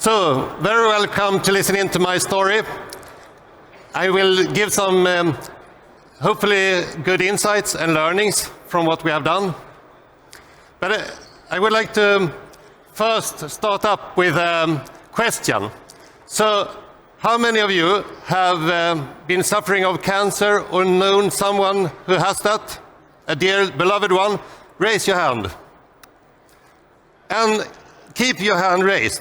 So, very welcome to listening to my story. I will give some hopefully good insights and learnings from what we have done. But I would like to first start up with a question. So, how many of you have been suffering of cancer or known someone who has that? A dear beloved one? Raise your hand. And keep your hand raised.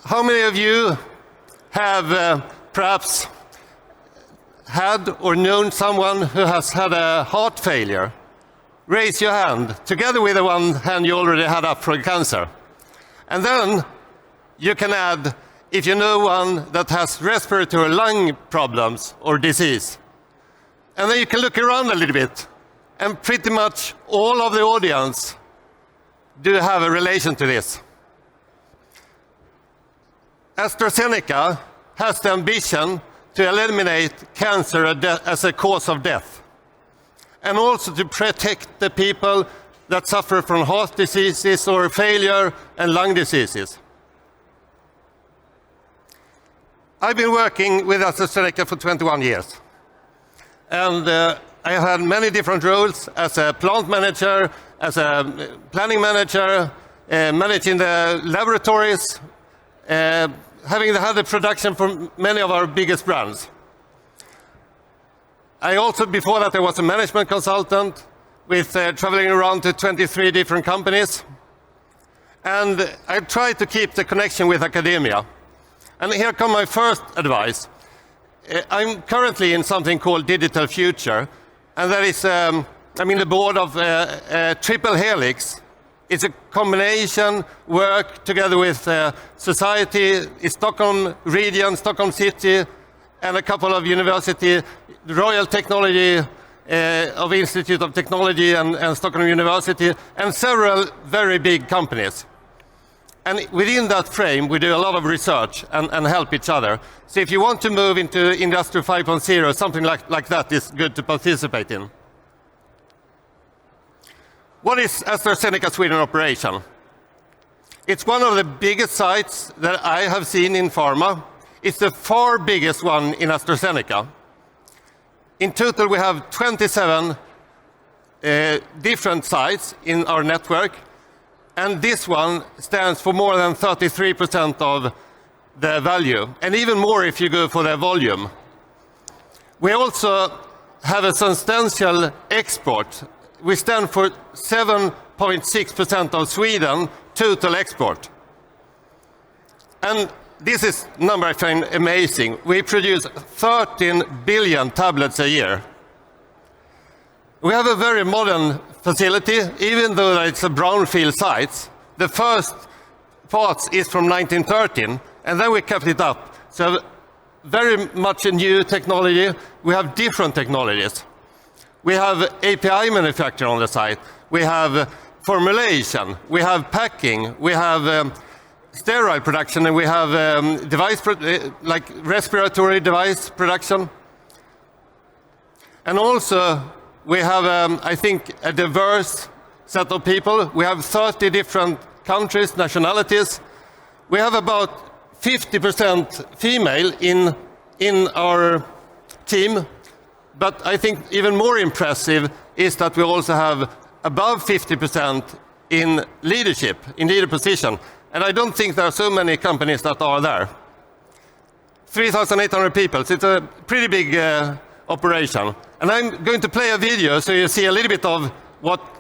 How many of you have perhaps had or known someone who has had a heart failure? Raise your hand, together with the one hand you already had up for cancer. And then you can add, if you know one that has respiratory lung problems or disease. And then you can look around a little bit, and pretty much all of the audience do have a relation to this. AstraZeneca has the ambition to eliminate cancer as a cause of death, and also to protect the people that suffer from heart diseases or failure and lung diseases. I've been working with AstraZeneca for 21 years, and I have had many different roles as a plant manager, as a planning manager, managing the laboratories, having had the production for many of our biggest brands. I also, before that, I was a management consultant with traveling around to 23 different companies. And I tried to keep the connection with academia. And here comes my first advice. I'm currently in something called Digital Future, and that is, I'm in the board of Triple Helix. It's a combination work together with society, Stockholm region, Stockholm city, and a couple of universities, the Royal Technology of Institute of Technology and Stockholm University, and several very big companies. And within that frame, we do a lot of research and help each other. So if you want to move into Industry 5.0, something like that is good to participate in. What is AstraZeneca Sweden operation? It's one of the biggest sites that I have seen in pharma. It's the far biggest one in AstraZeneca. In total, we have 27 different sites in our network, and this one stands for more than 33% of the value, and even more if you go for the volume. We also have a substantial export. We stand for 7.6% of Sweden total export. And this is a number I find amazing. We produce 13 billion tablets a year. We have a very modern facility, even though it's a brownfield site. The first parts is from 1913, and then we kept it up. So very much a new technology. We have different technologies. We have API manufacturing on the site. We have formulation. We have packing. We have sterile production, and we have like respiratory device production. And also, we have, I think, a diverse set of people. We have 30 different countries, nationalities. We have about 50% female in our team. But I think even more impressive is that we also have above 50% in leadership, in leader position. And I don't think there are so many companies that are there. 3,800 people, so it's a pretty big operation. And I'm going to play a video so you see a little bit of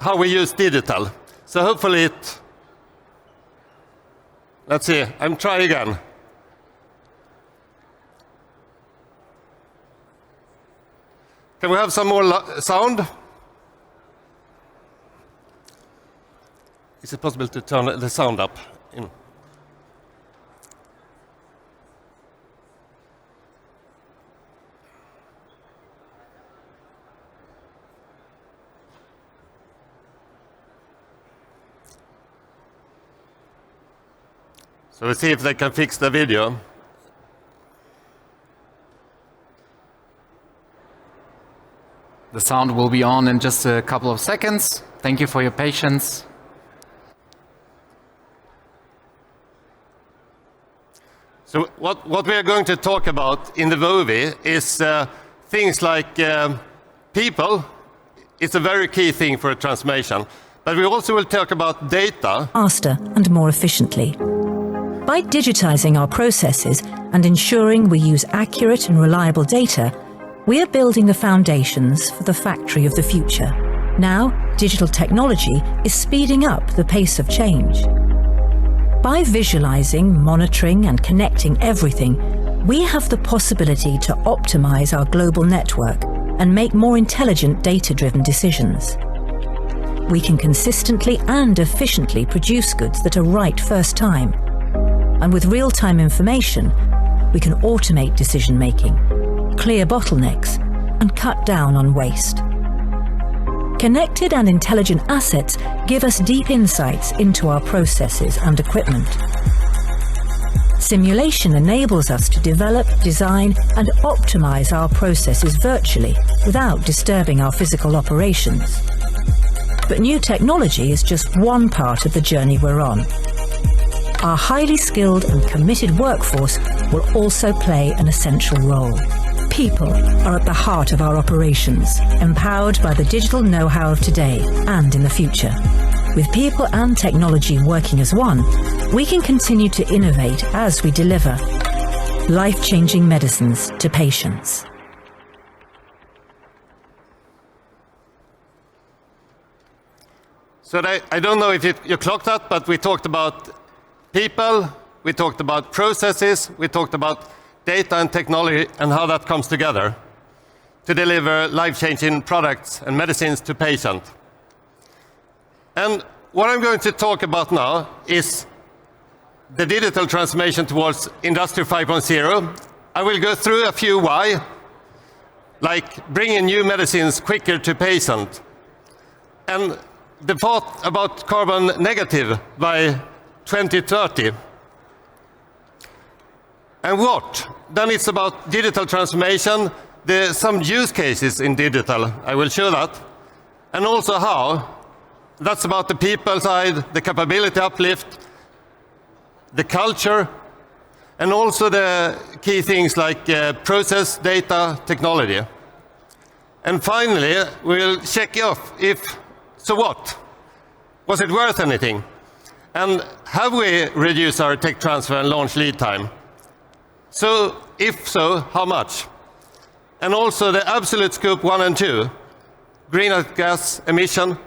how we use digital. So hopefully it... Let's see, I'm trying again. Can we have some more sound? Is it possible to turn the sound up? So we'll see if they can fix the video. The sound will be on in just a couple of seconds. Thank you for your patience. So what we are going to talk about in the movie is things like people. It's a very key thing for a transformation. But we also will talk about data. Faster and more efficiently. By digitizing our processes and ensuring we use accurate and reliable data, we are building the foundations for the factory of the future. Now, digital technology is speeding up the pace of change. By visualizing, monitoring, and connecting everything, we have the possibility to optimize our global network and make more intelligent data-driven decisions. We can consistently and efficiently produce goods that are right first time. And with real-time information, we can automate decision-making, clear bottlenecks, and cut down on waste. Connected and intelligent assets give us deep insights into our processes and equipment. Simulation enables us to develop, design, and optimize our processes virtually without disturbing our physical operations. But new technology is just one part of the journey we're on. Our highly skilled and committed workforce will also play an essential role. People are at the heart of our operations, empowered by the digital know-how of today and in the future. With people and technology working as one, we can continue to innovate as we deliver life-changing medicines to patients. So I don't know if you clocked that, but we talked about people, we talked about processes, we talked about data and technology and how that comes together to deliver life-changing products and medicines to patients. And what I'm going to talk about now is the digital transformation towards Industry 5.0. I will go through a few why, like bringing new medicines quicker to patients, and the thought about carbon negative by 2030. And what? Then it's about digital transformation, some use cases in digital, I will show that, and also how. That's about the people side, the capability uplift, the culture, and also the key things like process, data, technology. And finally, we'll check off so what? Was it worth anything? And have we reduced our tech transfer and launch lead time? So, if so, how much? And also the absolute scope 1 and 2, greenhouse gas emission,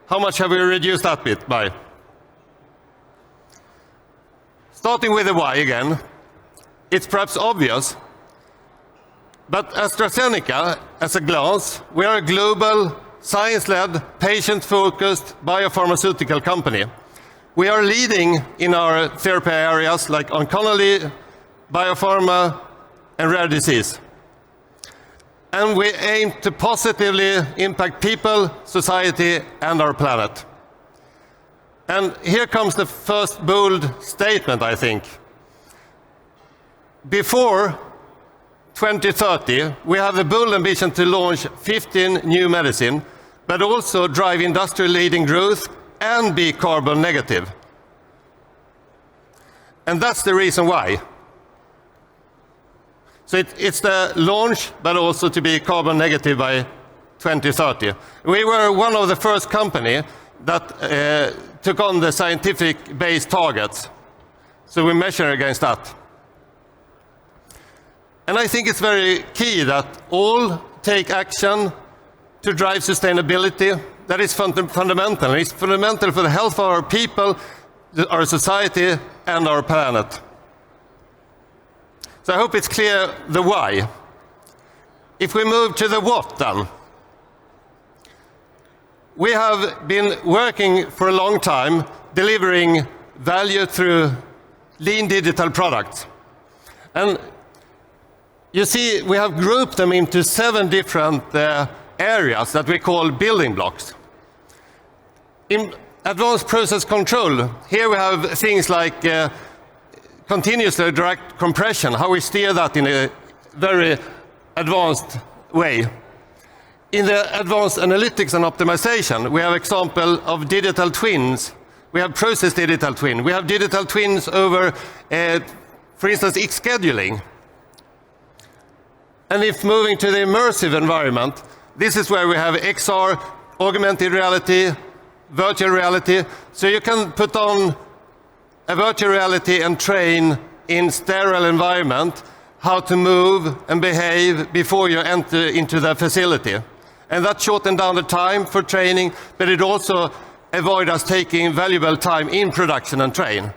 how much have we reduced that bit by? Starting with the why again, it's perhaps obvious, but AstraZeneca, as a glance, we are a global, science-led, patient-focused biopharmaceutical company. We are leading in our therapy areas like oncology, biopharma, and rare disease. And we aim to positively impact people, society, and our planet. And here comes the first bold statement, I think. Before 2030, we have the bold ambition to launch 15 new medicines, but also drive industry-leading growth and be carbon negative. And that's the reason why. So it's the launch, but also to be carbon negative by 2030. We were one of the first companies that took on the scientific-based targets. So we measure against that. And I think it's very key that all take action to drive sustainability. That is fundamental. It's fundamental for the health of our people, our society, and our planet. So I hope it's clear the why. If we move to the what then. We have been working for a long time delivering value through lean digital products. And you see, we have grouped them into 7 different areas that we call building blocks. In advanced process control, here we have things like continuously direct compression, how we steer that in a very advanced way. In the advanced analytics and optimization, we have example of digital twins. We have process digital twin. We have digital twins over for instance, scheduling. And if moving to the immersive environment, this is where we have XR, augmented reality, virtual reality. So you can put on a virtual reality and train in sterile environment how to move and behave before you enter into the facility. And that shortened down the time for training, but it also avoid us taking valuable time in production and train.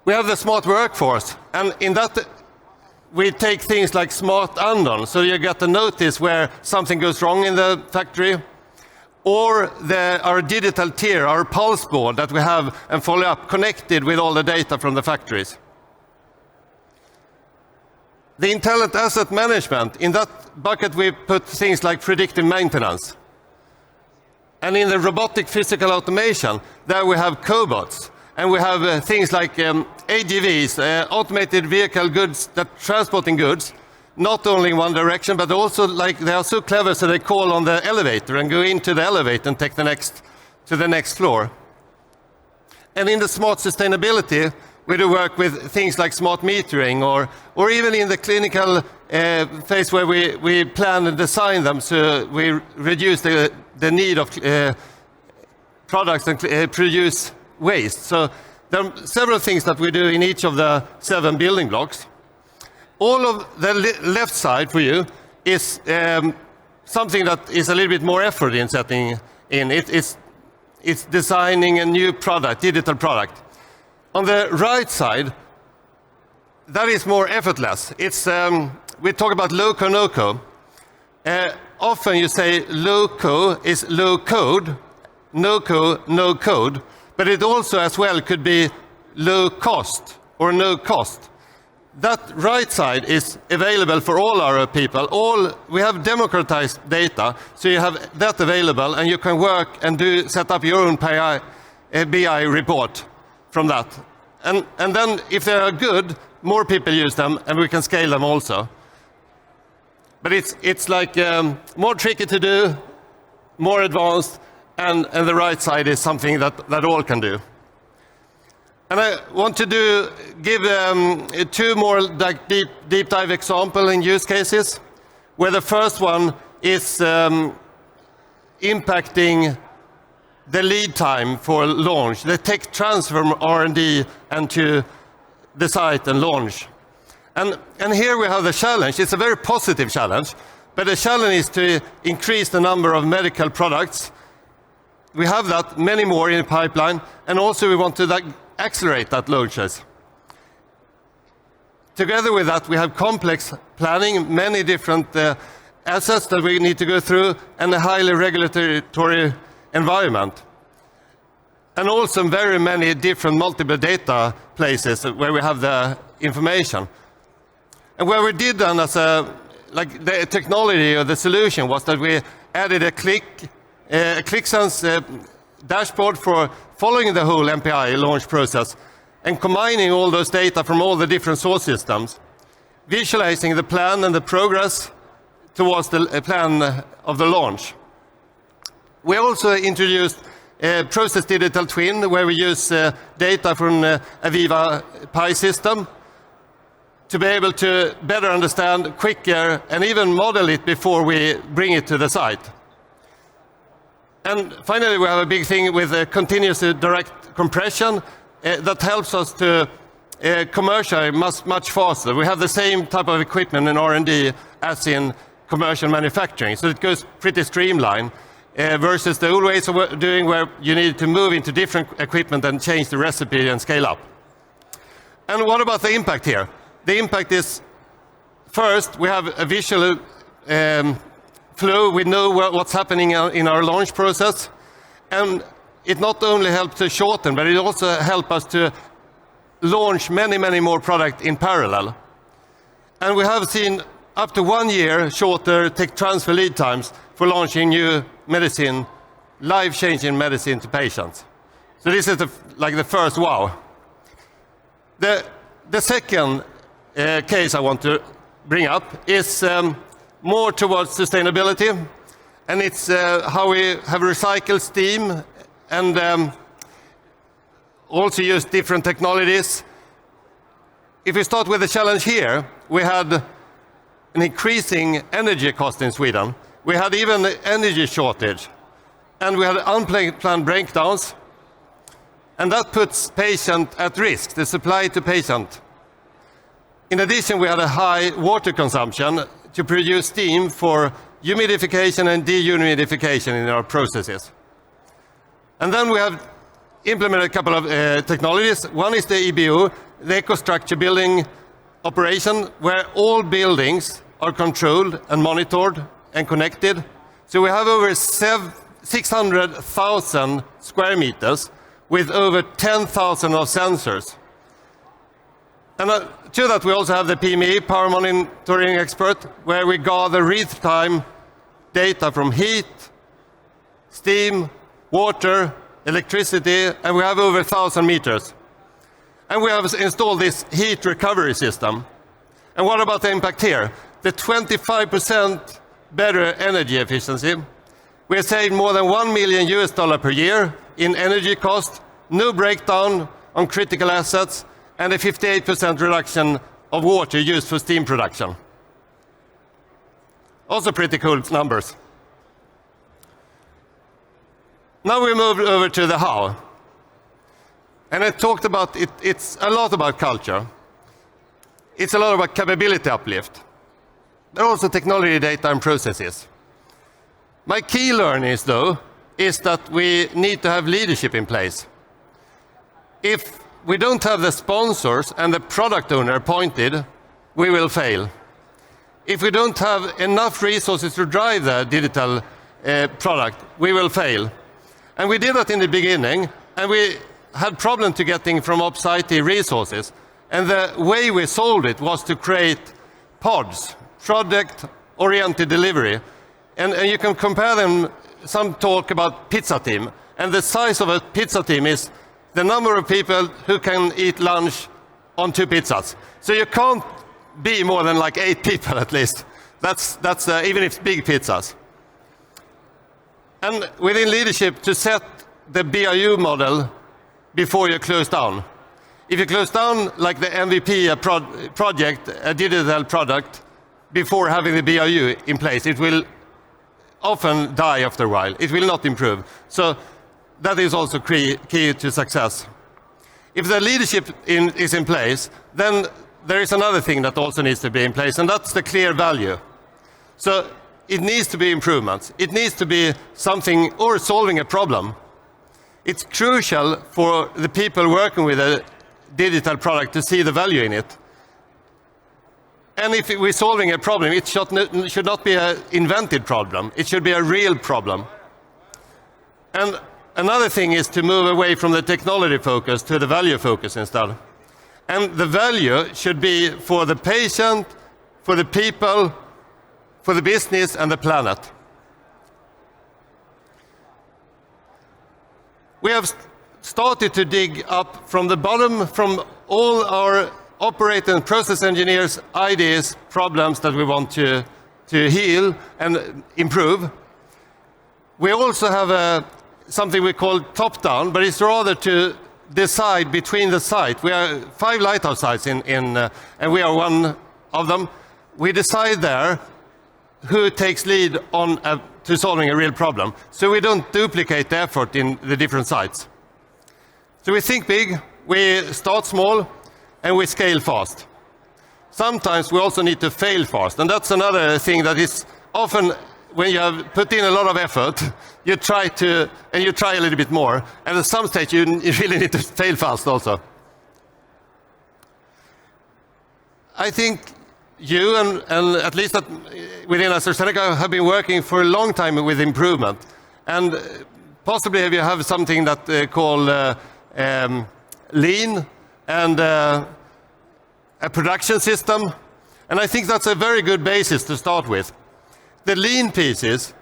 We have the smart workforce, and in that we take things like smart unknown, so you get a notice where something goes wrong in the factory, or our digital tier, our pulse board that we have and follow up, connected with all the data from the factories. The intelligent asset management, in that bucket we put things like predictive maintenance. And in the robotic physical automation, there we have cobots. And we have things like AGVs, automated vehicle goods that transporting goods, not only in one direction, but also like they are so clever so they call on the elevator and go into the elevator and take to the next floor. And in the smart sustainability, we do work with things like smart metering, or even in the clinical phase where we plan and design them so we reduce the need of products and produce waste. So there are several things that we do in each of the 7 building blocks. All of the left side for you is something that is a little bit more effort in setting in. It's designing a new product, digital product. On the right side, that is more effortless. It's we talk about low-code, no-code. Often you say low-code is low-code, no-code, no-code, but it also as well could be low-cost or no-cost. That right side is available for all our people. We have democratized data, so you have that available, and you can work and set up your own BI report from that. And then if they are good, more people use them, and we can scale them also. But it's like more tricky to do, more advanced, and the right side is something that all can do. And I want to give 2 more deep dive example in use cases, where the first one is impacting the lead time for launch, the tech transfer from R&D and to the site and launch. And here we have the challenge. It's a very positive challenge, but the challenge is to increase the number of medical products. We have that, many more in the pipeline, and also we want to accelerate that launches. Together with that, we have complex planning, many different assets that we need to go through, and a highly regulatory environment. And also very many different multiple data places where we have the information. And where we did then the technology or the solution was that we added a ClickSense dashboard for following the whole MPI launch process and combining all those data from all the different source systems, visualizing the plan and the progress towards the plan of the launch. We also introduced a process digital twin where we use data from Aviva Pi system to be able to better understand quicker and even model it before we bring it to the site. And finally, we have a big thing with continuous direct compression that helps us to commercialize much faster. We have the same type of equipment in R&D as in commercial manufacturing, so it goes pretty streamlined versus the old ways of doing where you need to move into different equipment and change the recipe and scale up. And what about the impact here? The impact is, first, we have a visual flow. We know what's happening in our launch process. And it not only helps to shorten, but it also helps us to launch many, many more products in parallel. And we have seen up to 1 year shorter tech transfer lead times for launching new medicine, life-changing medicine to patients. So this is the first wow. The second case I want to bring up is more towards sustainability, and it's how we have recycled steam and also used different technologies. If we start with the challenge here, we had an increasing energy cost in Sweden. We had even an energy shortage, and we had unplanned breakdowns, and that puts patient at risk, the supply to patient. In addition, we had a high water consumption to produce steam for humidification and dehumidification in our processes. And then we have implemented a couple of technologies. One is the EBO, the EcoStructure building operation, where all buildings are controlled and monitored and connected. So we have over 600,000 square meters with over 10,000 of sensors. And to that, we also have the PME, Power Monitoring Expert, where we gather real-time data from heat, steam, water, electricity, and we have over 1,000 meters. And we have installed this heat recovery system. And what about the impact here? The 25% better energy efficiency. We have saved more than $1 million per year in energy cost, no breakdown on critical assets, and a 58% reduction of water used for steam production. Also pretty cool numbers. Now we move over to the how. And I talked about it, it's a lot about culture. It's a lot about capability uplift. There are also technology, data, and processes. My key learnings, though, is that we need to have leadership in place. If we don't have the sponsors and the product owner appointed, we will fail. If we don't have enough resources to drive the digital product, we will fail. And we did that in the beginning, and we had problems to getting from ops IT resources. And the way we solved it was to create pods, project-oriented delivery. And you can compare them, some talk about pizza team. And the size of a pizza team is the number of people who can eat lunch on 2 pizzas. So you can't be more than like 8 people at least. That's even if it's big pizzas. And within leadership, to set the BAU model before you close down. If you close down like the MVP project, a digital product, before having the BAU in place, it will often die after a while. It will not improve. So that is also key to success. If the leadership is in place, then there is another thing that also needs to be in place, and that's the clear value. So it needs to be improvements. It needs to be something or solving a problem. It's crucial for the people working with a digital product to see the value in it. And if we're solving a problem, it should not be an invented problem. It should be a real problem. And another thing is to move away from the technology focus to the value focus instead. And the value should be for the patient, for the people, for the business, and the planet. We have started to dig up from the bottom, from all our operator and process engineers' ideas, problems that we want to heal and improve. We also have something we call top-down, but it's rather to decide between the site. We are 5 lighthouse sites and we are one of them. We decide there who takes lead on to solving a real problem, so we don't duplicate the effort in the different sites. So we think big, we start small, and we scale fast. Sometimes we also need to fail fast, and that's another thing that is often when you have put in a lot of effort, you try a little bit more, and at some stage you really need to fail fast also. I think you and at least within AstraZeneca have been working for a long time with improvement, and possibly you have something that called lean and a production system, and I think that's a very good basis to start with. The lean pieces,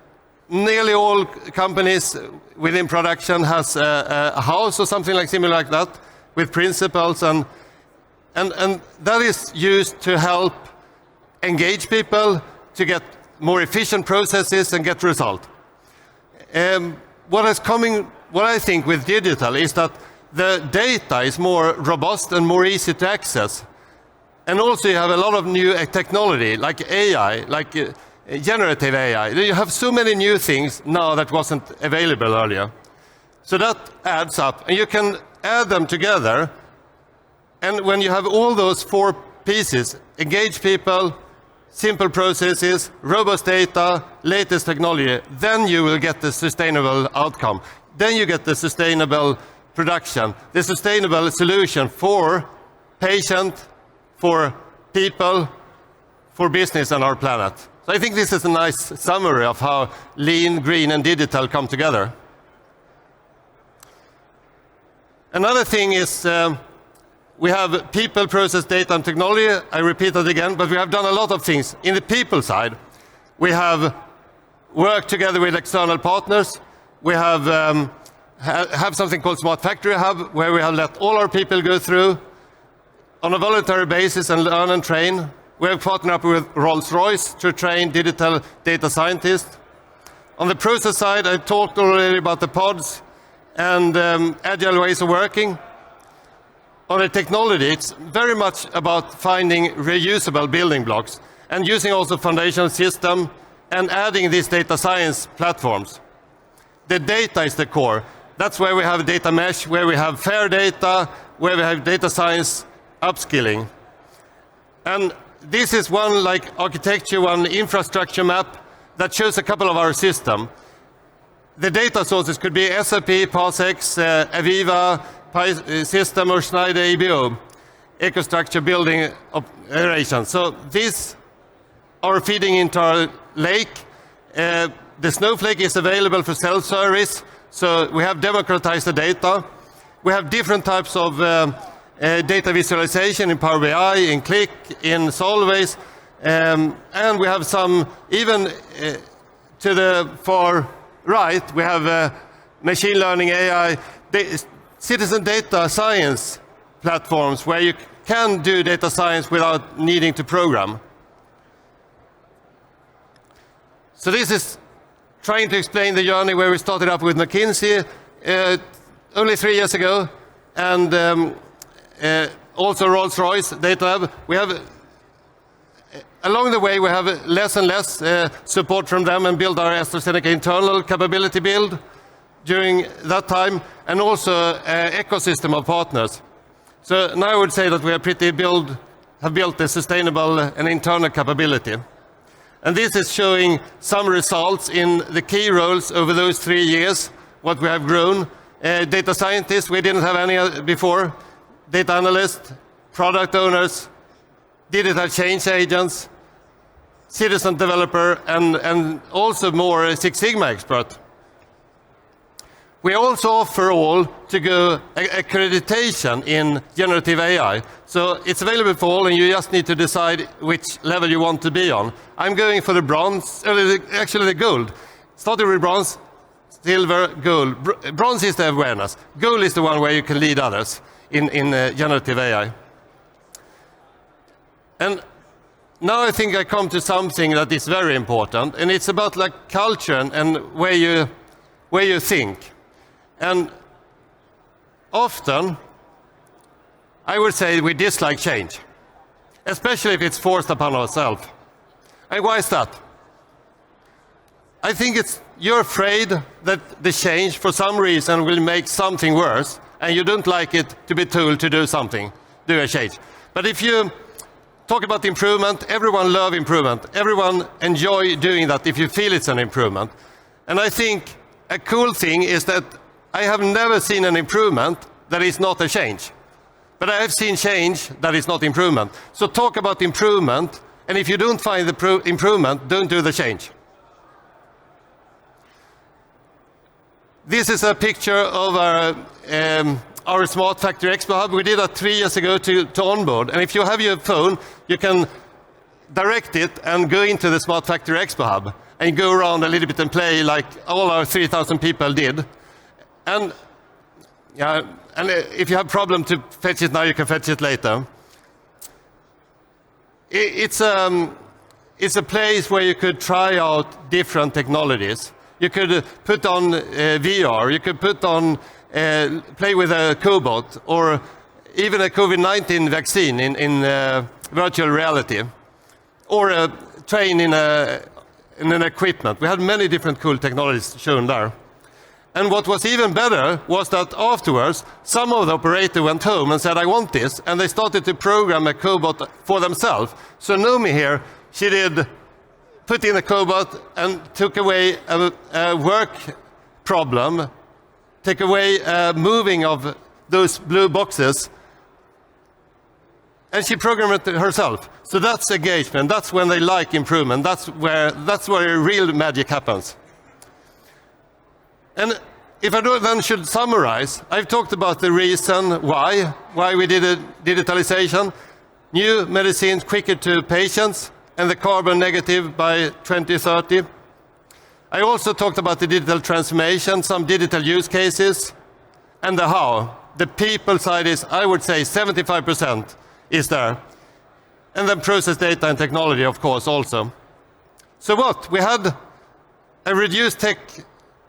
nearly all companies within production has a house or something like similar like that with principles, and that is used to help engage people to get more efficient processes and get result. What I think with digital is that the data is more robust and more easy to access. And also you have a lot of new technology, like AI, like generative AI. You have so many new things now that wasn't available earlier. So that adds up, and you can add them together. And when you have all those four pieces, engage people, simple processes, robust data, latest technology, then you will get the sustainable outcome. Then you get the sustainable production, the sustainable solution for patient, for people, for business and our planet. So I think this is a nice summary of how lean, green and digital come together. Another thing is we have people, process, data and technology. I repeat that again, but we have done a lot of things. In the people side, we have worked together with external partners. We have something called Smart Factory Hub, where we have let all our people go through on a voluntary basis and learn and train. We have partnered up with Rolls-Royce to train digital data scientists. On the process side, I talked already about the pods and agile ways of working. On the technology, it's very much about finding reusable building blocks and using also foundation system and adding these data science platforms. The data is the core. That's where we have data mesh, where we have fair data, where we have data science upskilling. And this is one like architecture, one infrastructure map that shows a couple of our systems. The data sources could be SAP, PASEX, Aviva, System or Schneider EBO, EcoStruxure building operations. So these are feeding into our lake. The Snowflake is available for self-service, so we have democratized the data. We have different types of data visualization in Power BI, in Qlik, in Solvay, and we have some, even to the far right, we have machine learning, AI, citizen data science platforms where you can do data science without needing to program. So this is trying to explain the journey where we started up with McKinsey only 3 years ago, and also Rolls-Royce Data Lab. We have, along the way, we have less and less support from them and build our AstraZeneca internal capability build during that time, and also ecosystem of partners. So now I would say that we are have built a sustainable and internal capability. And this is showing some results in the key roles over those 3 years, what we have grown. Data scientists, we didn't have any before. Data analysts, product owners, digital change agents, citizen developer, and also more Six Sigma expert. We also offer all to go accreditation in generative AI. So it's available for all, and you just need to decide which level you want to be on. I'm going for the bronze, actually the gold. Started with bronze, silver, gold. Bronze is the awareness. Gold is the one where you can lead others in generative AI. And now I think I come to something that is very important, and it's about like culture and where you think. And often, I would say we dislike change, especially if it's forced upon ourselves. And why is that? I think you're afraid that the change, for some reason, will make something worse, and you don't like it to be told to do something, do a change. But if you talk about improvement, everyone loves improvement. Everyone enjoys doing that if you feel it's an improvement. And I think a cool thing is that I have never seen an improvement that is not a change. But I have seen change that is not improvement. So talk about improvement, and if you don't find the improvement, don't do the change. This is a picture of our Smart Factory Expo Hub. We did that 3 years ago to onboard. And if you have your phone, you can direct it and go into the Smart Factory Expo Hub and go around a little bit and play like all our 3,000 people did. And if you have a problem to fetch it now, you can fetch it later. It's a place where you could try out different technologies. You could put on VR, you could put on play with a cobot, or even a COVID-19 vaccine in virtual reality, or a train in an equipment. We had many different cool technologies shown there. And what was even better was that afterwards, some of the operators went home and said, I want this, and they started to program a cobot for themselves. So Nomi here, she did put in a cobot and took away a work problem, take away moving of those blue boxes, and she programmed it herself. So that's engagement, that's when they like improvement, that's where real magic happens. And if I then should summarize, I've talked about the reason why we did digitalization, new medicines quicker to patients, and the carbon negative by 2030. I also talked about the digital transformation, some digital use cases, and the how. The people side is, I would say, 75% is there. And then process data and technology, of course, also. So what? We had a reduced tech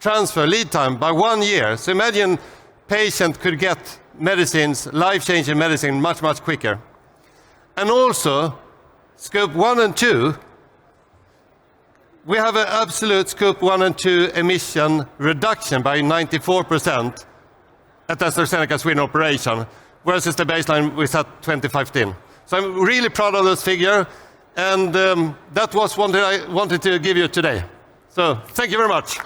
transfer lead time by 1 year. So imagine patient could get medicines, life-changing medicine, much, much quicker. And also, scope 1 and 2, we have an absolute scope 1 and 2 emission reduction by 94% at AstraZeneca's Sweden operation, versus the baseline we set 2015. So I'm really proud of this figure, and that was what I wanted to give you today. So thank you very much.